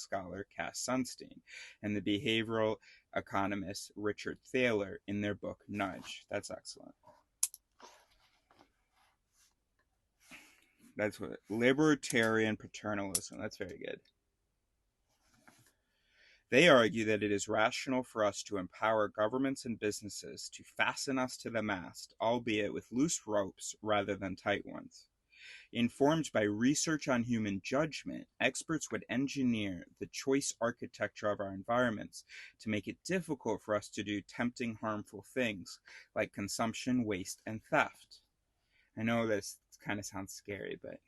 scholar Cass Sunstein and the behavioral economist Richard Thaler in their book Nudge. That's excellent. That's what libertarian paternalism. That's very good. They argue that it is rational for us to empower governments and businesses to fasten us to the mast, albeit with loose ropes rather than tight ones. Informed by research on human judgment, experts would engineer the choice architecture of our environments to make it difficult for us to do tempting, harmful things like consumption, waste, and theft. I know this kind of sounds scary, but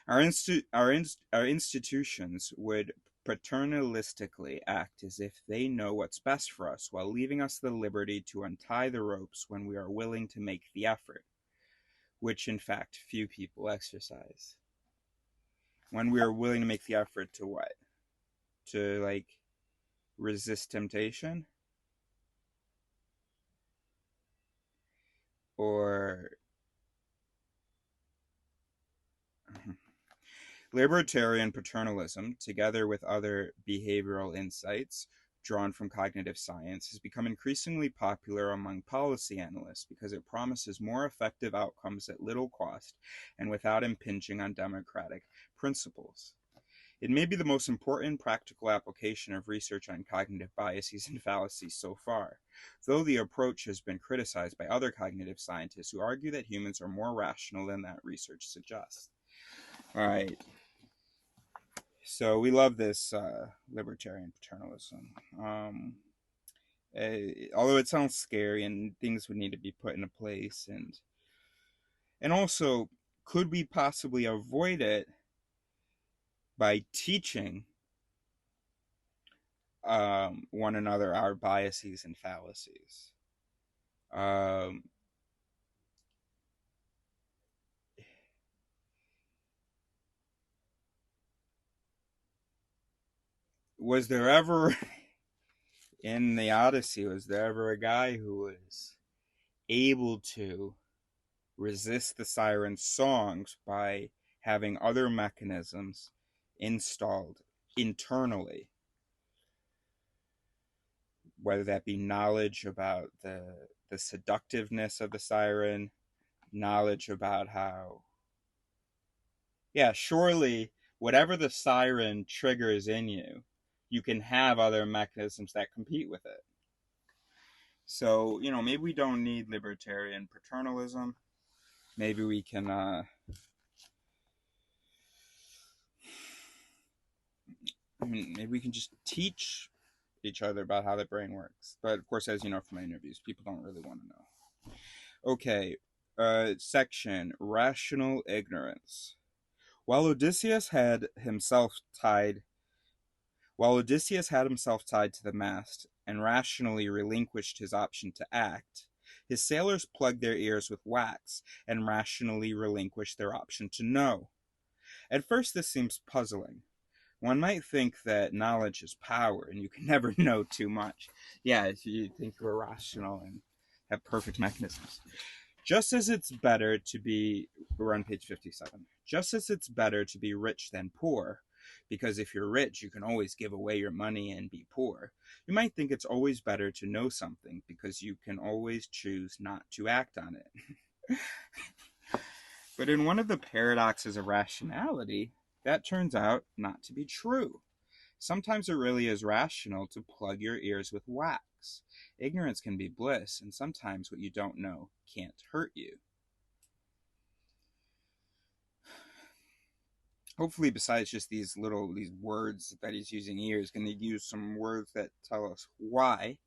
our institutions would paternalistically act as if they know what's best for us while leaving us the liberty to untie the ropes when we are willing to make the effort, which in fact few people exercise. When we are willing to make the effort to what? To like resist temptation? Or libertarian paternalism, together with other behavioral insights drawn from cognitive science, has become increasingly popular among policy analysts because it promises more effective outcomes at little cost and without impinging on democratic principles. It may be the most important practical application of research on cognitive biases and fallacies so far, though the approach has been criticized by other cognitive scientists who argue that humans are more rational than that research suggests. All right. So we love this libertarian paternalism. Although it sounds scary and things would need to be put into place, and also, could we possibly avoid it by teaching one another our biases and fallacies? Was there ever in the Odyssey, was there ever a guy who was able to resist the siren's songs by having other mechanisms installed internally? Whether that be knowledge about the seductiveness of the siren, knowledge about how, yeah, surely whatever the siren triggers in you, you can have other mechanisms that compete with it. So, maybe we don't need libertarian paternalism. Maybe we can, maybe we can just teach each other about how the brain works. But of course, as you know from my interviews, people don't really want to know. Okay, section, rational ignorance. While Odysseus had himself tied to the mast and rationally relinquished his option to act, his sailors plugged their ears with wax and rationally relinquished their option to know. At first this seems puzzling. One might think that knowledge is power and you can never know too much. Yeah, if you think you're rational and have perfect mechanisms. Just as it's better to be, we're on page 57, just as it's better to be rich than poor, because if you're rich, you can always give away your money and be poor. You might think it's always better to know something because you can always choose not to act on it. But in one of the paradoxes of rationality, that turns out not to be true. Sometimes it really is rational to plug your ears with wax. Ignorance can be bliss, and sometimes what you don't know can't hurt you. Hopefully, besides just these words that he's using here, he's going to use some words that tell us why.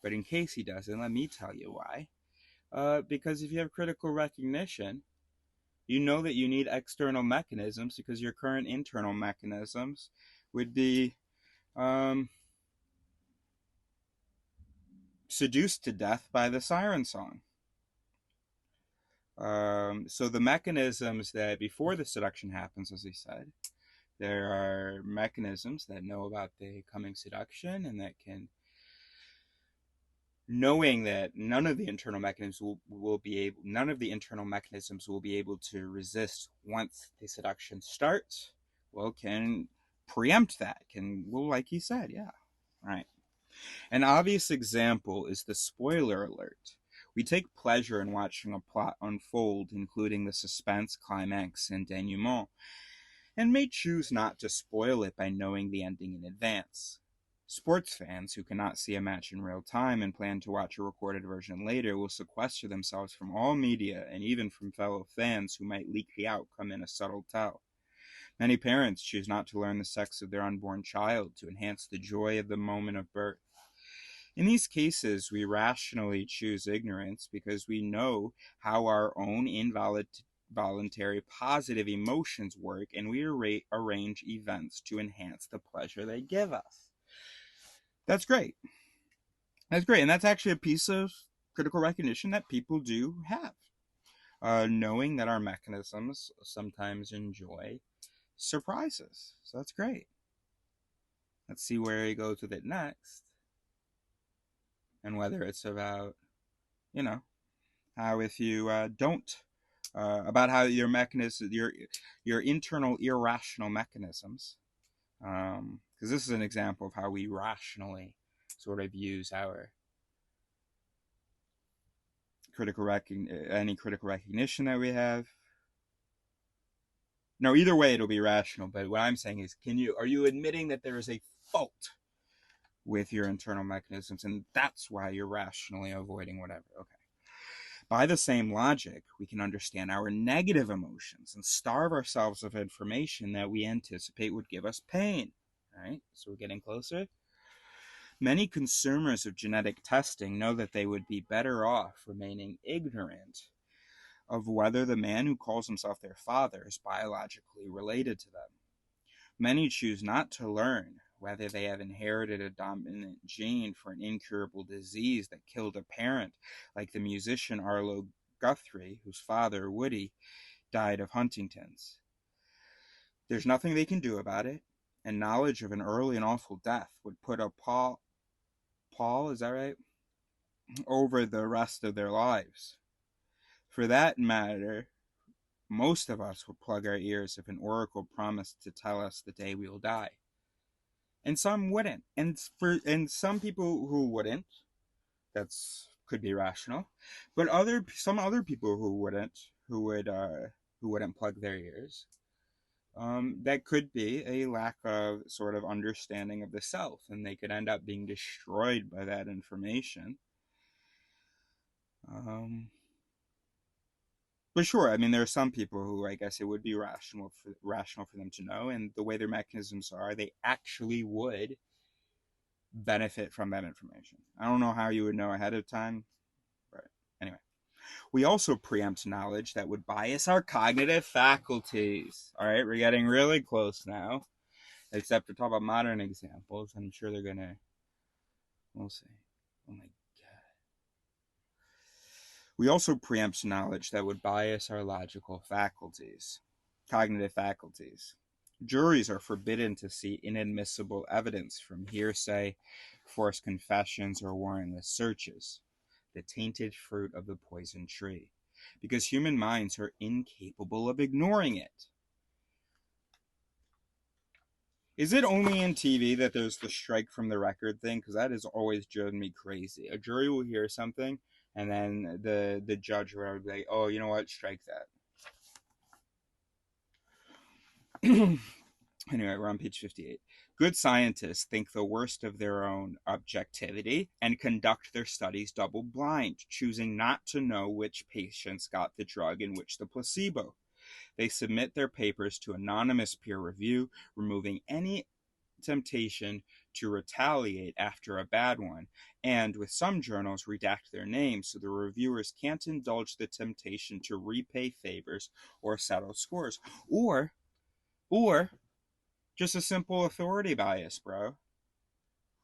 But in case he doesn't, let me tell you why. Because if you have critical recognition, you know that you need external mechanisms because your current internal mechanisms would be seduced to death by the siren song. So the mechanisms that before the seduction happens, as he said, there are mechanisms that know about the coming seduction and that can, knowing that none of the internal mechanisms will be able to resist once the seduction starts, well, can preempt that. Well, like he said, yeah. Right. An obvious example is the spoiler alert. We take pleasure in watching a plot unfold, including the suspense, climax, and denouement, and may choose not to spoil it by knowing the ending in advance. Sports fans who cannot see a match in real time and plan to watch a recorded version later will sequester themselves from all media and even from fellow fans who might leak the outcome in a subtle tell. Many parents choose not to learn the sex of their unborn child to enhance the joy of the moment of birth. In these cases, we rationally choose ignorance because we know how our own involuntary positive emotions work, and we arrange events to enhance the pleasure they give us. That's great. That's great. And that's actually a piece of critical recognition that people do have. Knowing that our mechanisms sometimes enjoy surprises. So that's great. Let's see where he goes with it next. And whether it's about, how if you don't, about how your mechanism, your internal irrational mechanisms, because this is an example of how we rationally sort of use our any critical recognition that we have. No, either way it'll be rational. But what I'm saying is, are you admitting that there is a fault with your internal mechanisms, and that's why you're rationally avoiding whatever? Okay. By the same logic, we can understand our negative emotions and starve ourselves of information that we anticipate would give us pain. All right, so we're getting closer. Many consumers of genetic testing know that they would be better off remaining ignorant of whether the man who calls himself their father is biologically related to them. Many choose not to learn whether they have inherited a dominant gene for an incurable disease that killed a parent, like the musician Arlo Guthrie, whose father, Woody, died of Huntington's. There's nothing they can do about it, and knowledge of an early and awful death would put a pall, is that right, over the rest of their lives. For that matter, most of us would plug our ears if an oracle promised to tell us the day we will die. And some wouldn't. And some people who wouldn't, could be rational. But some other people who wouldn't plug their ears, that could be a lack of sort of understanding of the self, and they could end up being destroyed by that information. But sure, I mean, there are some people who I guess it would be rational for them to know, and the way their mechanisms are, they actually would benefit from that information. I don't know how you would know ahead of time, but anyway. We also preempt knowledge that would bias our cognitive faculties. All right, we're getting really close now, except to talk about modern examples. I'm sure they're gonna. We'll see. Oh my God. We also preempt knowledge that would bias our logical faculties, cognitive faculties. Juries are forbidden to see inadmissible evidence from hearsay, forced confessions, or warrantless searches, the tainted fruit of the poison tree, because human minds are incapable of ignoring it. Is it only in TV that there's the strike from the record thing? Because that has always driven me crazy. A jury will hear something, and then the judge will be like, oh, you know what, strike that. Anyway, we're on page 58. Good scientists think the worst of their own objectivity and conduct their studies double blind, choosing not to know which patients got the drug and which the placebo. They submit their papers to anonymous peer review, removing any temptation to retaliate after a bad one, and with some journals redact their names so the reviewers can't indulge the temptation to repay favors or settle scores. Or just a simple authority bias, bro.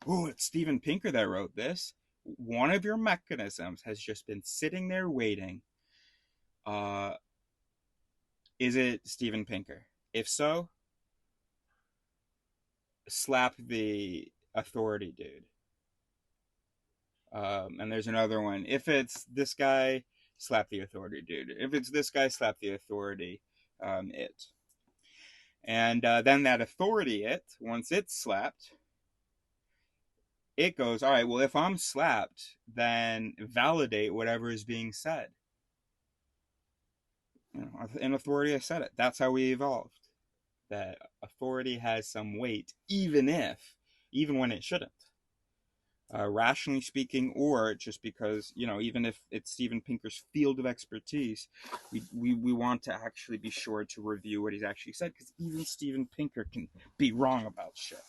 Oh, it's Steven Pinker that wrote this. One of your mechanisms has just been sitting there waiting. Is it Steven Pinker? If so, slap the authority dude. And there's another one. If it's this guy, slap the authority dude. If it's this guy, slap the authority it. And then that authority, once it's slapped, it goes, all right, well, if I'm slapped, then validate whatever is being said. An authority has said it. That's how we evolved. That authority has some weight, even when it shouldn't. Rationally speaking, or just because, even if it's Steven Pinker's field of expertise, we want to actually be sure to review what he's actually said, because even Steven Pinker can be wrong about shit.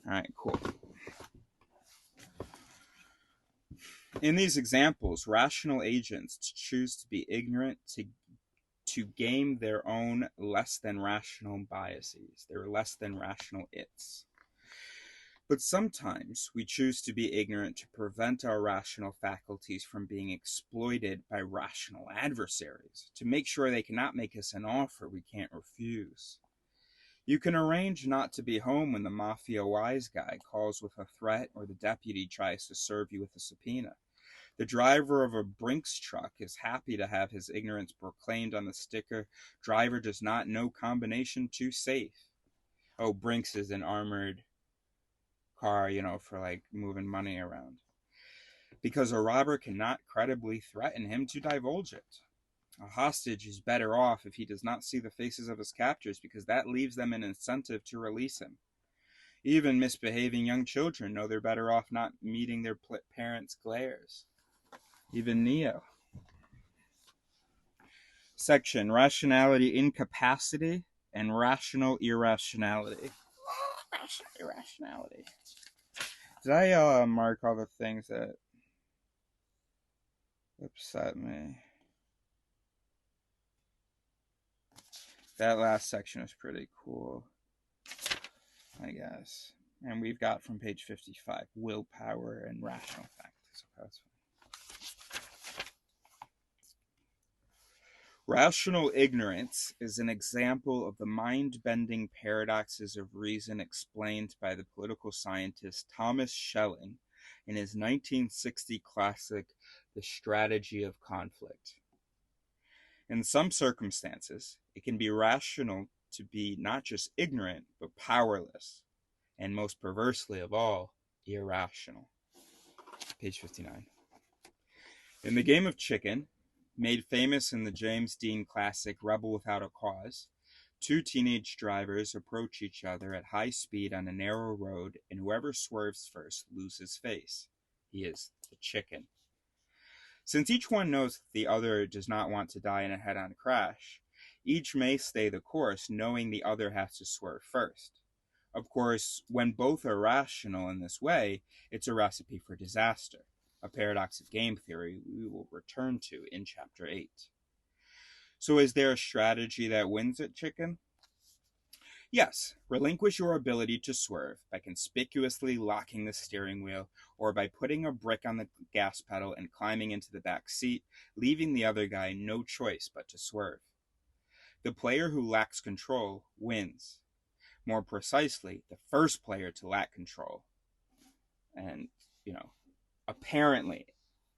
All right, cool. In these examples, rational agents choose to be ignorant to game their own less than rational biases, their less than rational its. But sometimes we choose to be ignorant to prevent our rational faculties from being exploited by rational adversaries, to make sure they cannot make us an offer we can't refuse. You can arrange not to be home when the mafia wise guy calls with a threat or the deputy tries to serve you with a subpoena. The driver of a Brinks truck is happy to have his ignorance proclaimed on the sticker, "Driver does not know combination too safe." Oh, Brinks is an armored car, for like moving money around. Because a robber cannot credibly threaten him to divulge it. A hostage is better off if he does not see the faces of his captors, because that leaves them an incentive to release him. Even misbehaving young children know they're better off not meeting their parents' glares. Even Neo. Section: Rationality Incapacity and Rational Irrationality. Rational Irrationality. Did I mark all the things that upset me? That last section is pretty cool, I guess. And we've got from page 55, willpower and rational factors. Okay, that's fine. Rational ignorance is an example of the mind-bending paradoxes of reason explained by the political scientist Thomas Schelling in his 1960 classic, The Strategy of Conflict. In some circumstances, it can be rational to be not just ignorant, but powerless, and most perversely of all, irrational. Page 59. In the game of chicken, made famous in the James Dean classic Rebel Without a Cause, two teenage drivers approach each other at high speed on a narrow road, and whoever swerves first loses face. He is the chicken. Since each one knows that the other does not want to die in a head-on crash, each may stay the course knowing the other has to swerve first. Of course, when both are rational in this way, it's a recipe for disaster, a paradox of game theory we will return to in Chapter 8. So is there a strategy that wins at chicken? Yes, relinquish your ability to swerve by conspicuously locking the steering wheel or by putting a brick on the gas pedal and climbing into the back seat, leaving the other guy no choice but to swerve. The player who lacks control wins. More precisely, the first player to lack control and, apparently,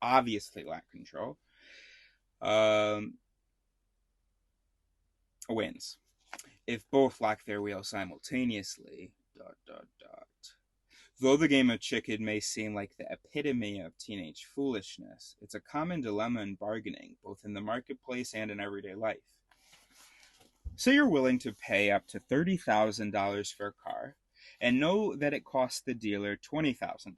obviously lack control, wins. If both lock their wheel simultaneously, ... Though the game of chicken may seem like the epitome of teenage foolishness, it's a common dilemma in bargaining, both in the marketplace and in everyday life. Say you're willing to pay up to $30,000 for a car, and know that it costs the dealer $20,000.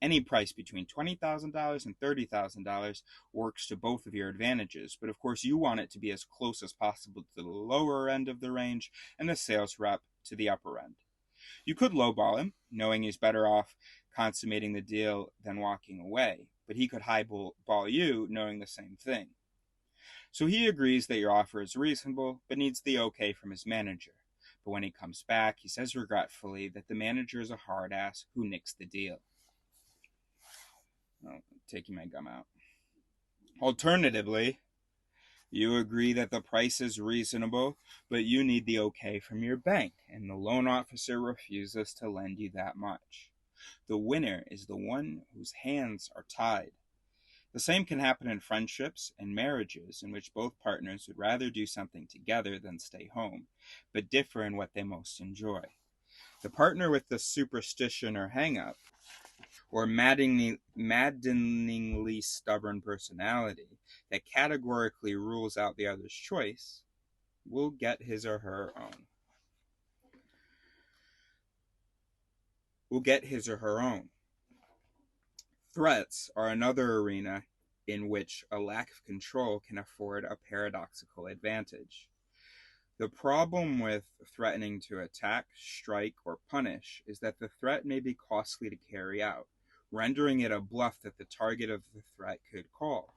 Any price between $20,000 and $30,000 works to both of your advantages, but of course you want it to be as close as possible to the lower end of the range and the sales rep to the upper end. You could lowball him, knowing he's better off consummating the deal than walking away, but he could highball you, knowing the same thing. So he agrees that your offer is reasonable, but needs the okay from his manager. But when he comes back, he says regretfully that the manager is a hard ass who nixed the deal. Oh, taking my gum out. Alternatively, you agree that the price is reasonable, but you need the okay from your bank, and the loan officer refuses to lend you that much. The winner is the one whose hands are tied. The same can happen in friendships and marriages in which both partners would rather do something together than stay home, but differ in what they most enjoy. The partner with the superstition or hang-up, or maddeningly stubborn personality that categorically rules out the other's choice, will get his or her own. Threats are another arena in which a lack of control can afford a paradoxical advantage. The problem with threatening to attack, strike, or punish is that the threat may be costly to carry out, rendering it a bluff that the target of the threat could call.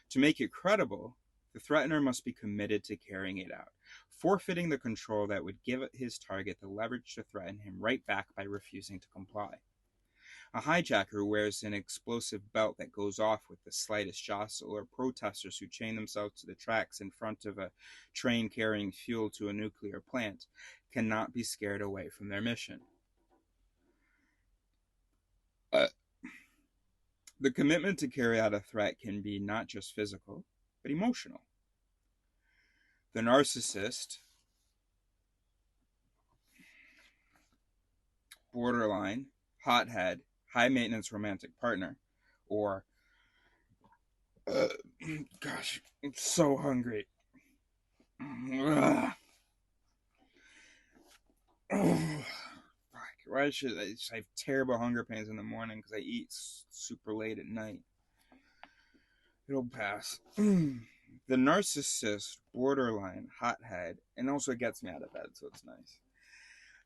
To make it credible, the threatener must be committed to carrying it out, forfeiting the control that would give his target the leverage to threaten him right back by refusing to comply. A hijacker wears an explosive belt that goes off with the slightest jostle, or protesters who chain themselves to the tracks in front of a train carrying fuel to a nuclear plant cannot be scared away from their mission. The commitment to carry out a threat can be not just physical, but emotional. The narcissist, borderline, hothead, high maintenance romantic partner, or gosh, I'm so hungry. Why should I have terrible hunger pains in the morning because I eat super late at night? It'll pass. The narcissist, borderline, hothead, and also gets me out of bed, so it's nice.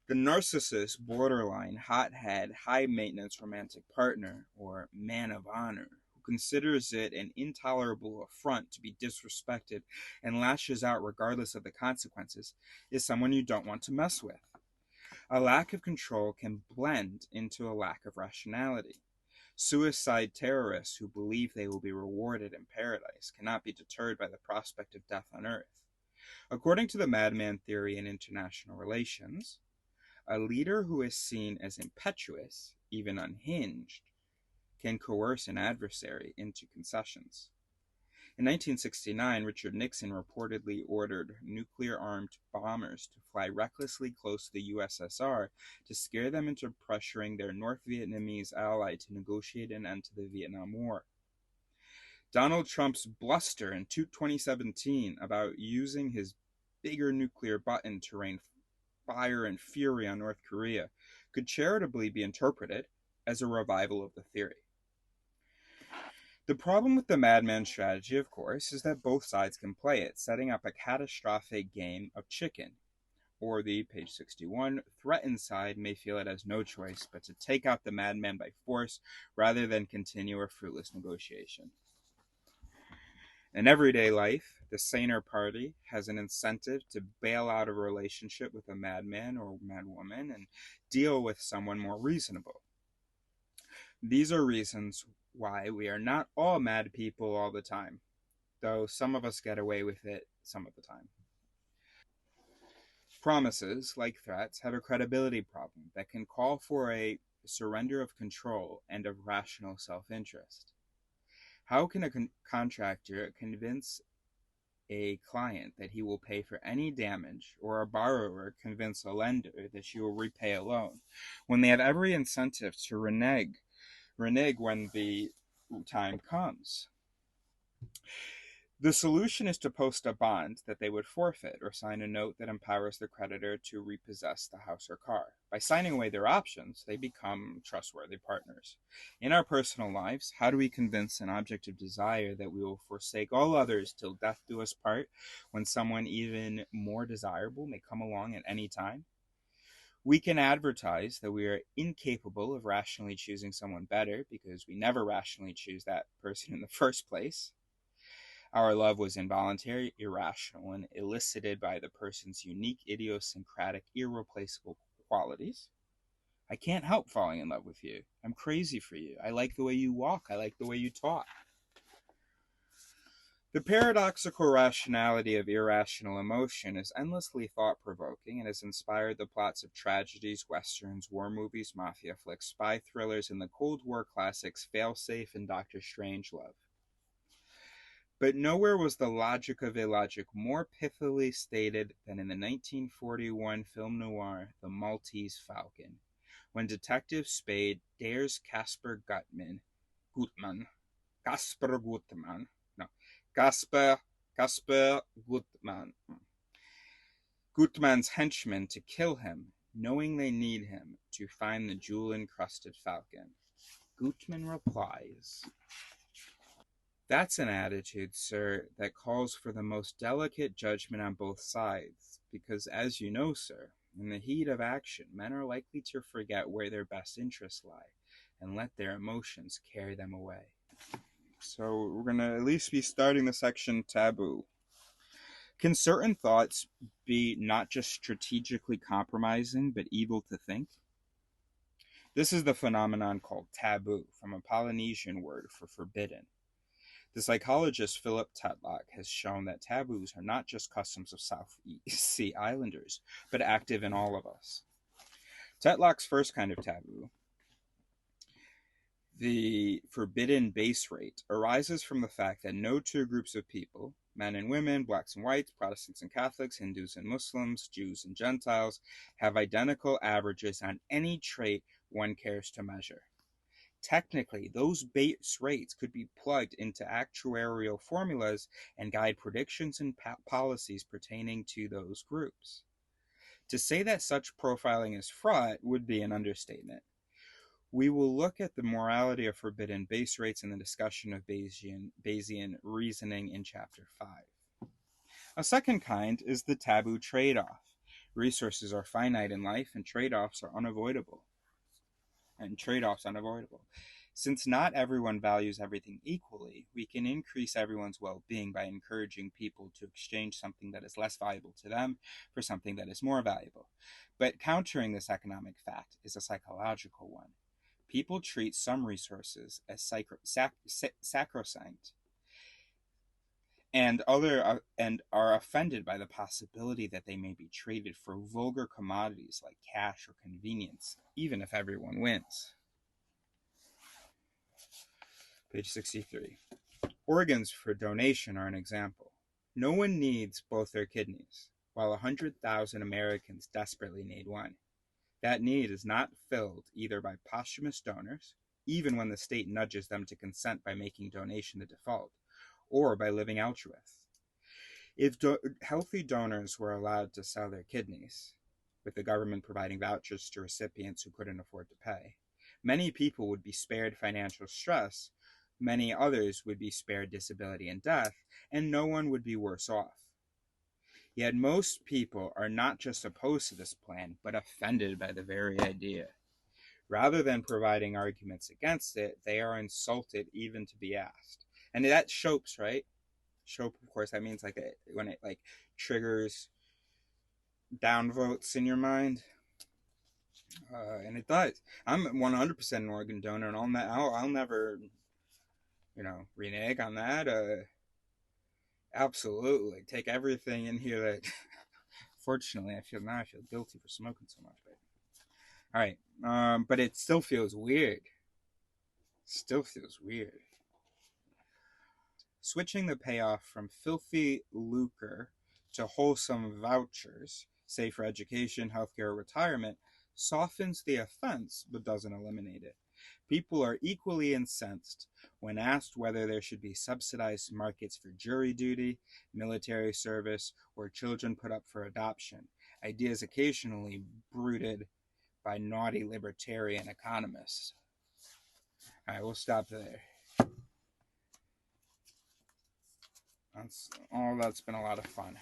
The narcissist, borderline, hothead, high maintenance romantic partner, or man of honor, who considers it an intolerable affront to be disrespected and lashes out regardless of the consequences, is someone you don't want to mess with. A lack of control can blend into a lack of rationality. Suicide terrorists who believe they will be rewarded in paradise cannot be deterred by the prospect of death on earth. According to the madman theory in international relations, a leader who is seen as impetuous, even unhinged, can coerce an adversary into concessions. In 1969, Richard Nixon reportedly ordered nuclear-armed bombers to fly recklessly close to the USSR to scare them into pressuring their North Vietnamese ally to negotiate an end to the Vietnam War. Donald Trump's bluster in 2017 about using his bigger nuclear button to rain fire and fury on North Korea could charitably be interpreted as a revival of the theory. The problem with the madman strategy, of course, is that both sides can play it, setting up a catastrophic game of chicken. Or the, page 61, threatened side may feel it has no choice but to take out the madman by force rather than continue a fruitless negotiation. In everyday life, the saner party has an incentive to bail out a relationship with a madman or madwoman and deal with someone more reasonable. These are reasons why we are not all mad people all the time, though some of us get away with it some of the time. Promises, like threats, have a credibility problem that can call for a surrender of control and of rational self-interest. How can a contractor convince a client that he will pay for any damage, or a borrower convince a lender that she will repay a loan, when they have every incentive to renege when the time comes? The solution is to post a bond that they would forfeit, or sign a note that empowers the creditor to repossess the house or car. By signing away their options, they become trustworthy partners. In our personal lives, how do we convince an object of desire that we will forsake all others till death do us part, when someone even more desirable may come along at any time? We can advertise that we are incapable of rationally choosing someone better because we never rationally choose that person in the first place. Our love was involuntary, irrational, and elicited by the person's unique, idiosyncratic, irreplaceable qualities. I can't help falling in love with you. I'm crazy for you. I like the way you walk. I like the way you talk. The paradoxical rationality of irrational emotion is endlessly thought-provoking and has inspired the plots of tragedies, westerns, war movies, mafia flicks, spy thrillers, and the Cold War classics Failsafe and Doctor Strangelove. But nowhere was the logic of illogic more pithily stated than in the 1941 film noir The Maltese Falcon, when Detective Spade dares Casper Gutman, no, Casper Gutman's henchmen to kill him, knowing they need him to find the jewel-encrusted falcon. Gutman replies, "That's an attitude, sir, that calls for the most delicate judgment on both sides, because, as you know, sir, in the heat of action, men are likely to forget where their best interests lie, and let their emotions carry them away." So we're going to at least be starting the section taboo. Can certain thoughts be not just strategically compromising, but evil to think? This is the phenomenon called taboo, from a Polynesian word for forbidden. The psychologist Philip Tetlock has shown that taboos are not just customs of South Sea Islanders, but active in all of us. Tetlock's first kind of taboo, the forbidden base rate, arises from the fact that no two groups of people, men and women, blacks and whites, Protestants and Catholics, Hindus and Muslims, Jews and Gentiles, have identical averages on any trait one cares to measure. Technically, those base rates could be plugged into actuarial formulas and guide predictions and policies pertaining to those groups. To say that such profiling is fraught would be an understatement. We will look at the morality of forbidden base rates in the discussion of Bayesian reasoning in Chapter 5. A second kind is the taboo trade-off. Resources are finite in life, and trade-offs are unavoidable. Since not everyone values everything equally, we can increase everyone's well-being by encouraging people to exchange something that is less valuable to them for something that is more valuable. But countering this economic fact is a psychological one. People treat some resources as sacrosanct and are offended by the possibility that they may be traded for vulgar commodities like cash or convenience, even if everyone wins. Page 63. Organs for donation are an example. No one needs both their kidneys, while 100,000 Americans desperately need one. That need is not filled either by posthumous donors, even when the state nudges them to consent by making donation the default, or by living altruist. If healthy donors were allowed to sell their kidneys, with the government providing vouchers to recipients who couldn't afford to pay, many people would be spared financial stress, many others would be spared disability and death, and no one would be worse off. Yet most people are not just opposed to this plan, but offended by the very idea. Rather than providing arguments against it, they are insulted even to be asked. And that's Shope's, right? Shope, of course, that means when it triggers downvotes in your mind. And it does. I'm 100% an organ donor, and I'll never, renege on that. Absolutely, take everything in here that. Fortunately, I feel guilty for smoking so much. But all right, but it still feels weird. Switching the payoff from filthy lucre to wholesome vouchers, say for education, healthcare, or retirement, softens the offense but doesn't eliminate it. People are equally incensed when asked whether there should be subsidized markets for jury duty, military service, or children put up for adoption, ideas occasionally bruited by naughty libertarian economists. All right, we'll stop there. That's been a lot of fun.